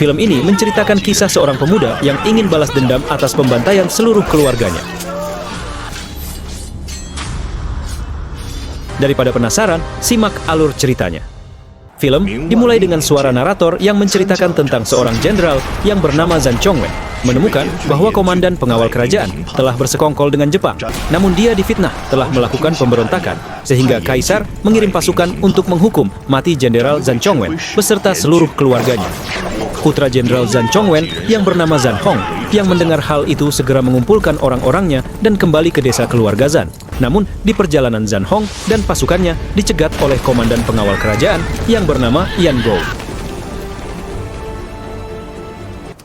Film ini menceritakan kisah seorang pemuda yang ingin balas dendam atas pembantaian seluruh keluarganya. Daripada penasaran, simak alur ceritanya. Film dimulai dengan suara narator yang menceritakan tentang seorang jenderal yang bernama Zhang Chongwen menemukan bahwa komandan pengawal kerajaan telah bersekongkol dengan Jepang. Namun dia difitnah telah melakukan pemberontakan, sehingga kaisar mengirim pasukan untuk menghukum mati Jenderal Zhang Chongwen beserta seluruh keluarganya. Putra Jenderal Zhang Chongwen yang bernama Zhan Hong yang mendengar hal itu segera mengumpulkan orang-orangnya dan kembali ke desa keluarga Zhan. Namun, di perjalanan Zhan Hong dan pasukannya dicegat oleh komandan pengawal kerajaan yang bernama Yan Gou.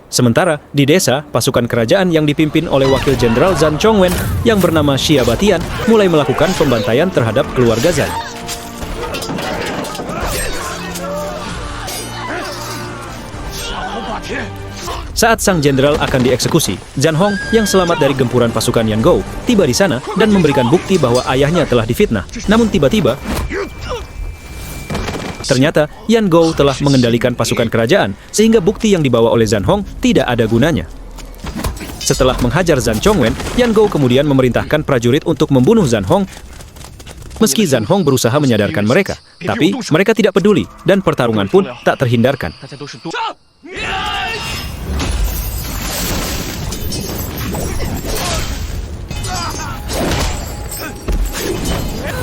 Sementara, di desa, pasukan kerajaan yang dipimpin oleh wakil jenderal Zhang Chongwen yang bernama Xia Batian mulai melakukan pembantaian terhadap keluarga Zhan. Saat sang jenderal akan dieksekusi, Zhan Hong yang selamat dari gempuran pasukan Yan Gou tiba di sana dan memberikan bukti bahwa ayahnya telah difitnah. Namun tiba-tiba, ternyata Yan Gou telah mengendalikan pasukan kerajaan sehingga bukti yang dibawa oleh Zhan Hong tidak ada gunanya. Setelah menghajar Zhan Chongwen, Yan Gou kemudian memerintahkan prajurit untuk membunuh Zhan Hong. Meski Zhan Hong berusaha menyadarkan mereka, tapi mereka tidak peduli dan pertarungan pun tak terhindarkan.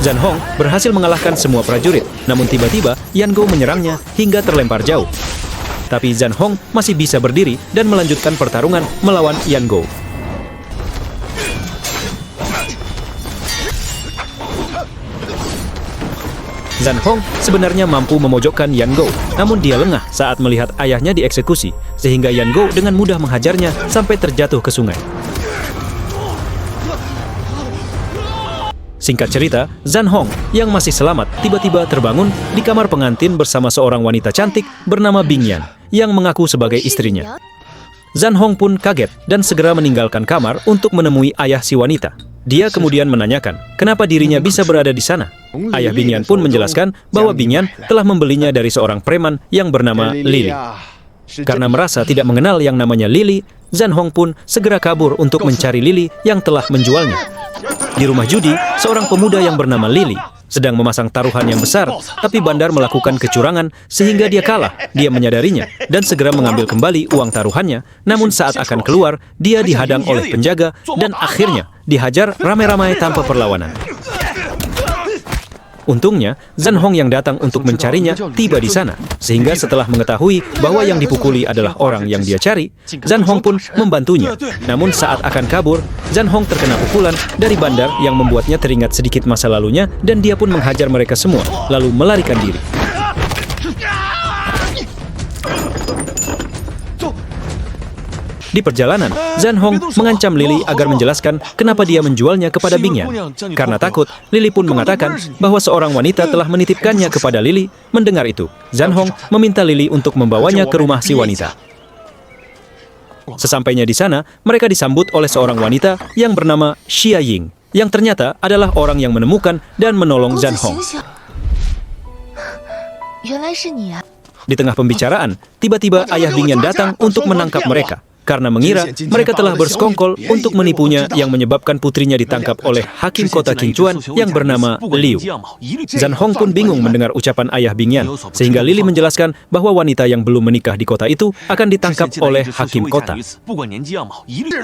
Zhan Hong berhasil mengalahkan semua prajurit, namun tiba-tiba Yan Gou menyerangnya hingga terlempar jauh. Tapi Zhan Hong masih bisa berdiri dan melanjutkan pertarungan melawan Yan Gou. Zhan Hong sebenarnya mampu memojokkan Yan Gou, namun dia lengah saat melihat ayahnya dieksekusi, sehingga Yan Gou dengan mudah menghajarnya sampai terjatuh ke sungai. Singkat cerita, Zhan Hong yang masih selamat tiba-tiba terbangun di kamar pengantin bersama seorang wanita cantik bernama Bing Yan yang mengaku sebagai istrinya. Zhan Hong pun kaget dan segera meninggalkan kamar untuk menemui ayah si wanita. Dia kemudian menanyakan kenapa dirinya bisa berada di sana. Ayah Bing Yan pun menjelaskan bahwa Bing Yan telah membelinya dari seorang preman yang bernama Lily. Karena merasa tidak mengenal yang namanya Lily, Zhan Hong pun segera kabur untuk mencari Lily yang telah menjualnya. Di rumah judi, seorang pemuda yang bernama Lily sedang memasang taruhan yang besar, tapi bandar melakukan kecurangan sehingga dia kalah. Dia menyadarinya dan segera mengambil kembali uang taruhannya. Namun saat akan keluar, dia dihadang oleh penjaga dan akhirnya dihajar ramai-ramai tanpa perlawanan. Untungnya, Zhan Hong yang datang untuk mencarinya tiba di sana, sehingga setelah mengetahui bahwa yang dipukuli adalah orang yang dia cari, Zhan Hong pun membantunya. Namun saat akan kabur, Zhan Hong terkena pukulan dari bandar yang membuatnya teringat sedikit masa lalunya dan dia pun menghajar mereka semua, lalu melarikan diri. Di perjalanan, Zhan Hong mengancam Lily agar menjelaskan kenapa dia menjualnya kepada Bing Yan. Karena takut, Lily pun mengatakan bahwa seorang wanita telah menitipkannya kepada Lily. Mendengar itu, Zhan Hong meminta Lily untuk membawanya ke rumah si wanita. Sesampainya di sana, mereka disambut oleh seorang wanita yang bernama Xia Ying, yang ternyata adalah orang yang menemukan dan menolong Zhan Hong. Di tengah pembicaraan, tiba-tiba ayah Bing Yan datang untuk menangkap mereka. Karena mengira mereka telah bersekongkol untuk menipunya yang menyebabkan putrinya ditangkap oleh hakim kota Qingchuan yang bernama Liu. Zhan Hong pun bingung mendengar ucapan ayah Bing Yan, sehingga Lily menjelaskan bahwa wanita yang belum menikah di kota itu akan ditangkap oleh hakim kota.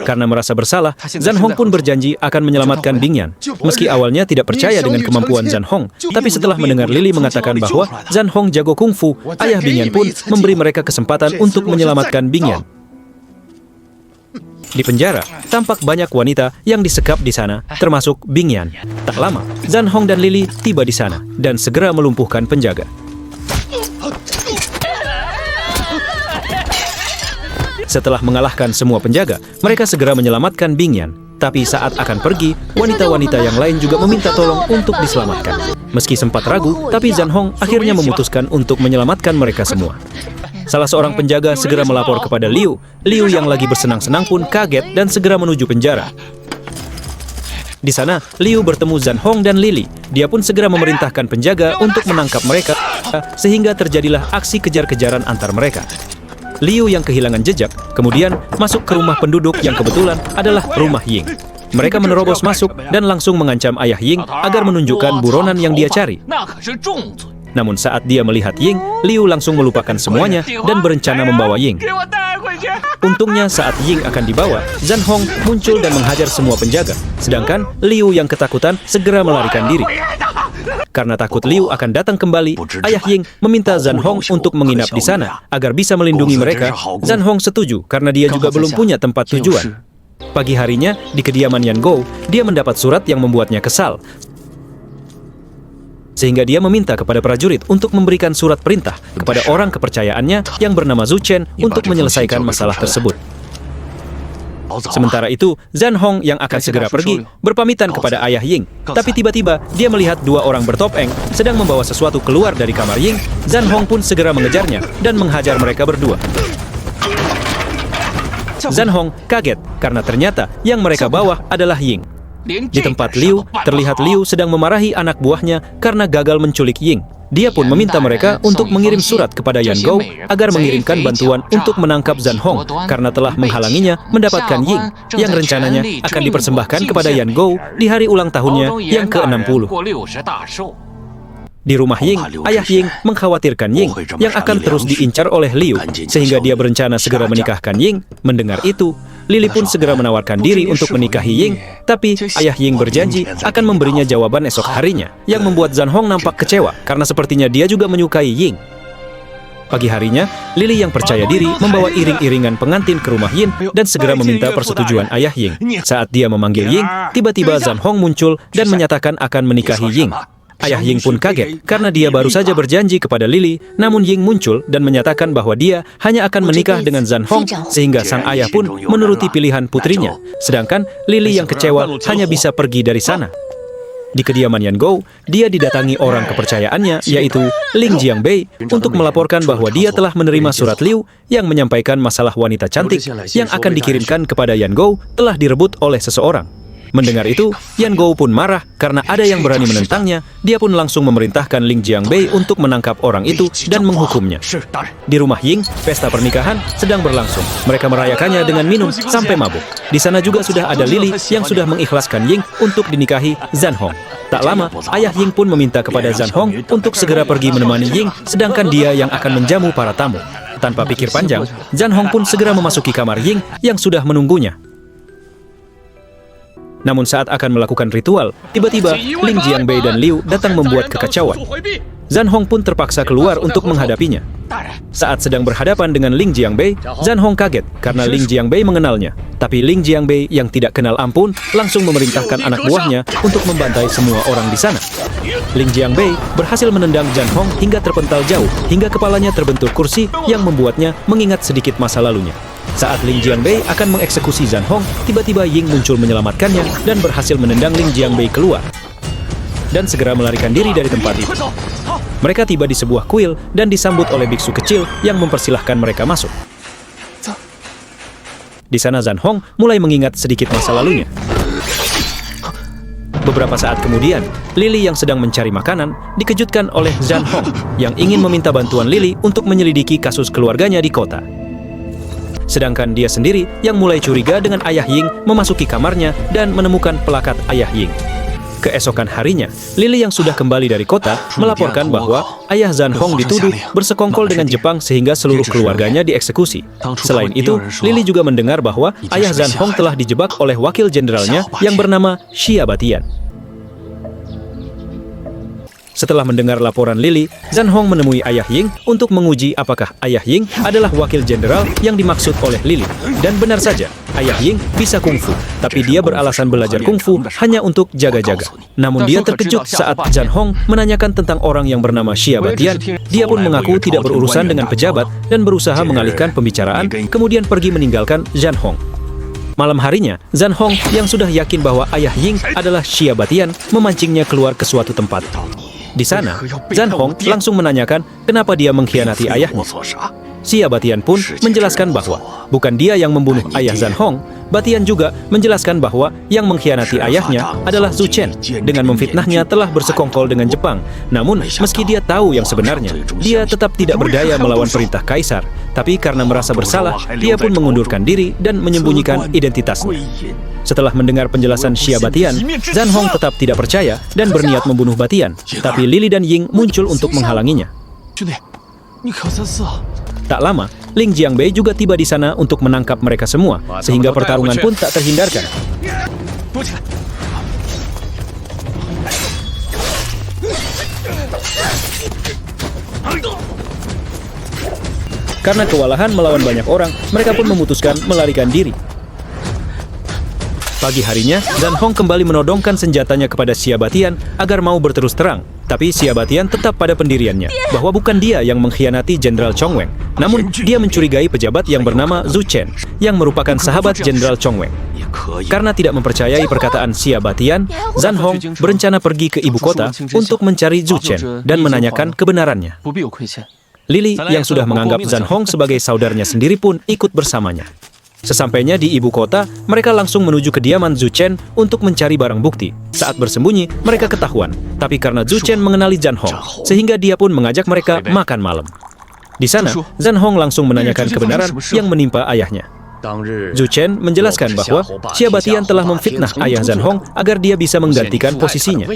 Karena merasa bersalah, Zhan Hong pun berjanji akan menyelamatkan Bing Yan. Meski awalnya tidak percaya dengan kemampuan Zhan Hong, tapi setelah mendengar Lily mengatakan bahwa Zhan Hong jago kungfu, ayah Bing Yan pun memberi mereka kesempatan untuk menyelamatkan Bing Yan. Di penjara, tampak banyak wanita yang disekap di sana, termasuk Bing Yan. Tak lama, Zhan Hong dan Lily tiba di sana dan segera melumpuhkan penjaga. Setelah mengalahkan semua penjaga, mereka segera menyelamatkan Bing Yan. Tapi saat akan pergi, wanita-wanita yang lain juga meminta tolong untuk diselamatkan. Meski sempat ragu, tapi Zhan Hong akhirnya memutuskan untuk menyelamatkan mereka semua. Salah seorang penjaga segera melapor kepada Liu. Liu yang lagi bersenang-senang pun kaget dan segera menuju penjara. Di sana, Liu bertemu Zhan Hong dan Lily. Dia pun segera memerintahkan penjaga untuk menangkap mereka, sehingga terjadilah aksi kejar-kejaran antar mereka. Liu yang kehilangan jejak kemudian masuk ke rumah penduduk yang kebetulan adalah rumah Ying. Mereka menerobos masuk dan langsung mengancam ayah Ying agar menunjukkan buronan yang dia cari. Namun saat dia melihat Ying, Liu langsung melupakan semuanya dan berencana membawa Ying. Untungnya saat Ying akan dibawa, Zhan Hong muncul dan menghajar semua penjaga. Sedangkan Liu yang ketakutan segera melarikan diri. Karena takut Liu akan datang kembali, ayah Ying meminta Zhan Hong untuk menginap di sana agar bisa melindungi mereka. Zhan Hong setuju karena dia juga belum punya tempat tujuan. Pagi harinya, di kediaman Yan Gou, dia mendapat surat yang membuatnya kesal. Sehingga dia meminta kepada prajurit untuk memberikan surat perintah kepada orang kepercayaannya yang bernama Zhu Chen untuk menyelesaikan masalah tersebut. Sementara itu, Zhan Hong yang akan segera pergi berpamitan kepada ayah Ying. Tapi tiba-tiba dia melihat dua orang bertopeng sedang membawa sesuatu keluar dari kamar Ying. Zhan Hong pun segera mengejarnya dan menghajar mereka berdua. Zhan Hong kaget karena ternyata yang mereka bawa adalah Ying. Di tempat Liu, terlihat Liu sedang memarahi anak buahnya karena gagal menculik Ying. Dia pun meminta mereka untuk mengirim surat kepada Yan Gou agar mengirimkan bantuan untuk menangkap Zhan Hong karena telah menghalanginya mendapatkan Ying yang rencananya akan dipersembahkan kepada Yan Gou di hari ulang tahunnya yang ke-60. Di rumah Ying, ayah Ying mengkhawatirkan Ying yang akan terus diincar oleh Liu, sehingga dia berencana segera menikahkan Ying. Mendengar itu, Lili pun segera menawarkan diri untuk menikahi Ying, tapi ayah Ying berjanji akan memberinya jawaban esok harinya, yang membuat Zhan Hong nampak kecewa karena sepertinya dia juga menyukai Ying. Pagi harinya, Lili yang percaya diri membawa iring-iringan pengantin ke rumah Yin dan segera meminta persetujuan ayah Ying. Saat dia memanggil Ying, tiba-tiba Zhan Hong muncul dan menyatakan akan menikahi Ying. Ayah Ying pun kaget karena dia baru saja berjanji kepada Lili, namun Ying muncul dan menyatakan bahwa dia hanya akan menikah dengan Zhan Hong, sehingga sang ayah pun menuruti pilihan putrinya. Sedangkan Lili yang kecewa hanya bisa pergi dari sana. Di kediaman Yan Gou, dia didatangi orang kepercayaannya, yaitu Ling Jiangbei, untuk melaporkan bahwa dia telah menerima surat Liu yang menyampaikan masalah wanita cantik yang akan dikirimkan kepada Yan Gou telah direbut oleh seseorang. Mendengar itu, Yan Gou pun marah karena ada yang berani menentangnya. Dia pun langsung memerintahkan Ling Jiangbei untuk menangkap orang itu dan menghukumnya. Di rumah Ying, pesta pernikahan sedang berlangsung. Mereka merayakannya dengan minum sampai mabuk. Di sana juga sudah ada Lili yang sudah mengikhlaskan Ying untuk dinikahi Zhan Hong. Tak lama, ayah Ying pun meminta kepada Zhan Hong untuk segera pergi menemani Ying, sedangkan dia yang akan menjamu para tamu. Tanpa pikir panjang, Zhan Hong pun segera memasuki kamar Ying yang sudah menunggunya. Namun saat akan melakukan ritual, tiba-tiba Ling Jiangbei dan Liu datang membuat kekacauan. Zhan Hong pun terpaksa keluar untuk menghadapinya. Saat sedang berhadapan dengan Ling Jiangbei, Zhan Hong kaget karena Ling Jiangbei mengenalnya. Tapi Ling Jiangbei yang tidak kenal ampun langsung memerintahkan anak buahnya untuk membantai semua orang di sana. Ling Jiangbei berhasil menendang Zhan Hong hingga terpental jauh, hingga kepalanya terbentur kursi yang membuatnya mengingat sedikit masa lalunya. Saat Ling Jiangbei akan mengeksekusi Zhan Hong, tiba-tiba Ying muncul menyelamatkannya dan berhasil menendang Ling Jiangbei keluar dan segera melarikan diri dari tempat itu. Mereka tiba di sebuah kuil dan disambut oleh biksu kecil yang mempersilahkan mereka masuk. Di sana Zhan Hong mulai mengingat sedikit masa lalunya. Beberapa saat kemudian, Lili yang sedang mencari makanan dikejutkan oleh Zhan Hong yang ingin meminta bantuan Lili untuk menyelidiki kasus keluarganya di kota. Sedangkan dia sendiri yang mulai curiga dengan ayah Ying memasuki kamarnya dan menemukan pelakat ayah Ying. Keesokan harinya, Lili yang sudah kembali dari kota melaporkan bahwa ayah Zhan Hong dituduh bersekongkol dengan Jepang sehingga seluruh keluarganya dieksekusi. Selain itu, Lili juga mendengar bahwa ayah Zhan Hong telah dijebak oleh wakil jenderalnya yang bernama Xia Batian. Setelah mendengar laporan Lili, Zhan Hong menemui ayah Ying untuk menguji apakah ayah Ying adalah wakil jenderal yang dimaksud oleh Lili. Dan benar saja, ayah Ying bisa kungfu, tapi dia beralasan belajar kungfu hanya untuk jaga-jaga. Namun dia terkejut saat Zhan Hong menanyakan tentang orang yang bernama Xia Batian. Dia pun mengaku tidak berurusan dengan pejabat dan berusaha mengalihkan pembicaraan, kemudian pergi meninggalkan Zhan Hong. Malam harinya, Zhan Hong yang sudah yakin bahwa ayah Ying adalah Xia Batian memancingnya keluar ke suatu tempat. Di sana, Zhan Hong langsung menanyakan kenapa dia mengkhianati ayahnya. Xia Batian pun menjelaskan bahwa bukan dia yang membunuh ayah Zhan Hong. Batian juga menjelaskan bahwa yang mengkhianati ayahnya adalah Zhu Chen dengan memfitnahnya telah bersekongkol dengan Jepang. Namun, meski dia tahu yang sebenarnya, dia tetap tidak berdaya melawan perintah kaisar. Tapi karena merasa bersalah, dia pun mengundurkan diri dan menyembunyikan identitasnya. Setelah mendengar penjelasan Xia Batian, Zhan Hong tetap tidak percaya dan berniat membunuh Batian. Tapi Lili dan Ying muncul untuk menghalanginya. Tak lama, Ling Jiangbei juga tiba di sana untuk menangkap mereka semua, sehingga pertarungan pun tak terhindarkan. Karena kewalahan melawan banyak orang, mereka pun memutuskan melarikan diri. Pagi harinya, Zhan Hong kembali menodongkan senjatanya kepada Xia Batian agar mau berterus terang. Tapi Xia Batian tetap pada pendiriannya, bahwa bukan dia yang mengkhianati Jenderal Chong Weng. Namun, dia mencurigai pejabat yang bernama Zhu Chen, yang merupakan sahabat Jenderal Chong Weng. Karena tidak mempercayai perkataan Xia Batian, Zhan Hong berencana pergi ke ibu kota untuk mencari Zhu Chen dan menanyakan kebenarannya. Lili, yang sudah menganggap Zhan Hong sebagai saudaranya sendiri pun ikut bersamanya. Sesampainya di ibu kota, mereka langsung menuju kediaman Zhu Chen untuk mencari barang bukti. Saat bersembunyi, mereka ketahuan. Tapi karena Zhu Chen mengenali Zhan Hong, sehingga dia pun mengajak mereka makan malam. Di sana, Zhan Hong langsung menanyakan kebenaran yang menimpa ayahnya. Zhu Chen menjelaskan bahwa Xia Batian telah memfitnah ayah Zhan Hong agar dia bisa menggantikan posisinya.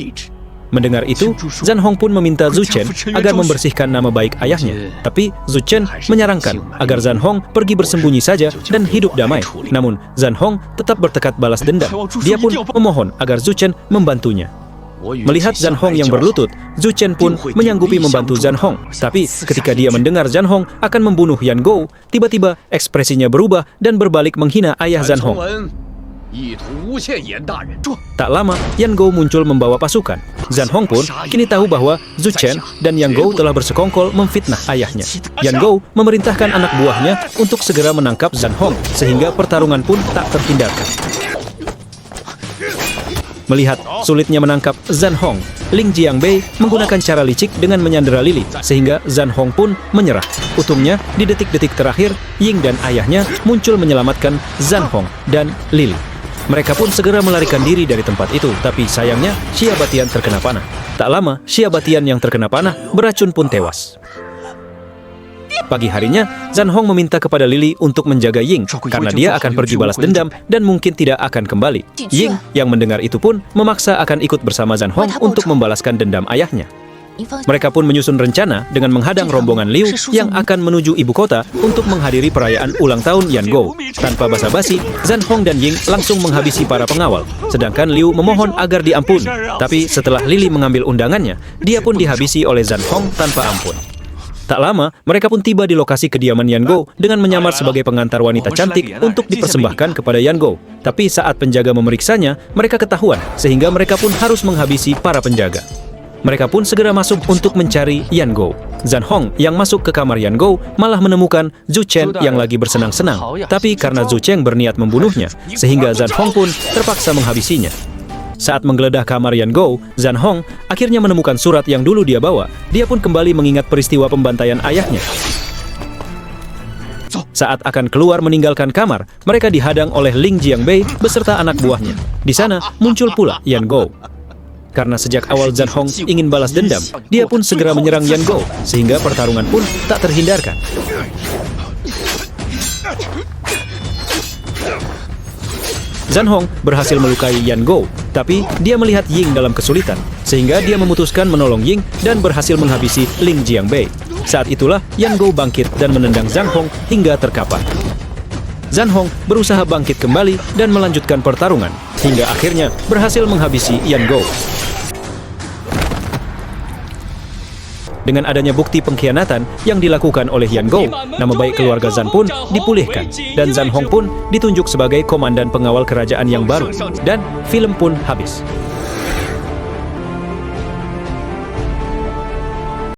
Mendengar itu, Zhan Hong pun meminta Zhu Chen agar membersihkan nama baik ayahnya. Tapi Zhu Chen menyarankan agar Zhan Hong pergi bersembunyi saja dan hidup damai. Namun, Zhan Hong tetap bertekad balas dendam. Dia pun memohon agar Zhu Chen membantunya. Melihat Zhan Hong yang berlutut, Zhu Chen pun menyanggupi membantu Zhan Hong. Tapi ketika dia mendengar Zhan Hong akan membunuh Yan Gou, tiba-tiba ekspresinya berubah dan berbalik menghina ayah Zhan Hong. Tak lama, Yan Gou muncul membawa pasukan. Zhan Hong pun kini tahu bahwa Zhu Chen dan Yan Gou telah bersekongkol memfitnah ayahnya. Yan Gou memerintahkan anak buahnya untuk segera menangkap Zhan Hong, sehingga pertarungan pun tak terhindarkan. Melihat sulitnya menangkap Zhan Hong, Ling Jiangbei menggunakan cara licik dengan menyandera Lili, sehingga Zhan Hong pun menyerah. Untungnya, di detik-detik terakhir, Ying dan ayahnya muncul menyelamatkan Zhan Hong dan Lili. Mereka pun segera melarikan diri dari tempat itu, tapi sayangnya Xia Batian terkena panah. Tak lama, Xia Batian yang terkena panah beracun pun tewas. Pagi harinya, Zhan Hong meminta kepada Lili untuk menjaga Ying karena dia akan pergi balas dendam dan mungkin tidak akan kembali. Ying yang mendengar itu pun memaksa akan ikut bersama Zhan Hong untuk membalaskan dendam ayahnya. Mereka pun menyusun rencana dengan menghadang rombongan Liu yang akan menuju ibu kota untuk menghadiri perayaan ulang tahun Yan Gou. Tanpa basa-basi, Zhan Hong dan Ying langsung menghabisi para pengawal, sedangkan Liu memohon agar diampuni. Tapi setelah Lili mengambil undangannya, dia pun dihabisi oleh Zhan Hong tanpa ampun. Tak lama, mereka pun tiba di lokasi kediaman Yan Gou dengan menyamar sebagai pengantar wanita cantik untuk dipersembahkan kepada Yan Gou. Tapi saat penjaga memeriksanya, mereka ketahuan, sehingga mereka pun harus menghabisi para penjaga. Mereka pun segera masuk untuk mencari Yan Gou. Zhan Hong yang masuk ke kamar Yan Gou malah menemukan Zhu Chen yang lagi bersenang-senang. Tapi karena Zhu Chen berniat membunuhnya, sehingga Zhan Hong pun terpaksa menghabisinya. Saat menggeledah kamar Yan Gou, Zhan Hong akhirnya menemukan surat yang dulu dia bawa. Dia pun kembali mengingat peristiwa pembantaian ayahnya. Saat akan keluar meninggalkan kamar, mereka dihadang oleh Ling Jiangbei beserta anak buahnya. Di sana muncul pula Yan Gou. Karena sejak awal Zhan Hong ingin balas dendam, dia pun segera menyerang Yan Gou, sehingga pertarungan pun tak terhindarkan. Zhan Hong berhasil melukai Yan Gou, tapi dia melihat Ying dalam kesulitan, sehingga dia memutuskan menolong Ying dan berhasil menghabisi Ling Jiangbei. Saat itulah Yan Gou bangkit dan menendang Zhan Hong hingga terkapar. Zhan Hong berusaha bangkit kembali dan melanjutkan pertarungan, hingga akhirnya berhasil menghabisi Yan Gou. Dengan adanya bukti pengkhianatan yang dilakukan oleh Yan Gou, nama baik keluarga Zhan pun dipulihkan, dan Zhan Hong pun ditunjuk sebagai komandan pengawal kerajaan yang baru, dan film pun habis.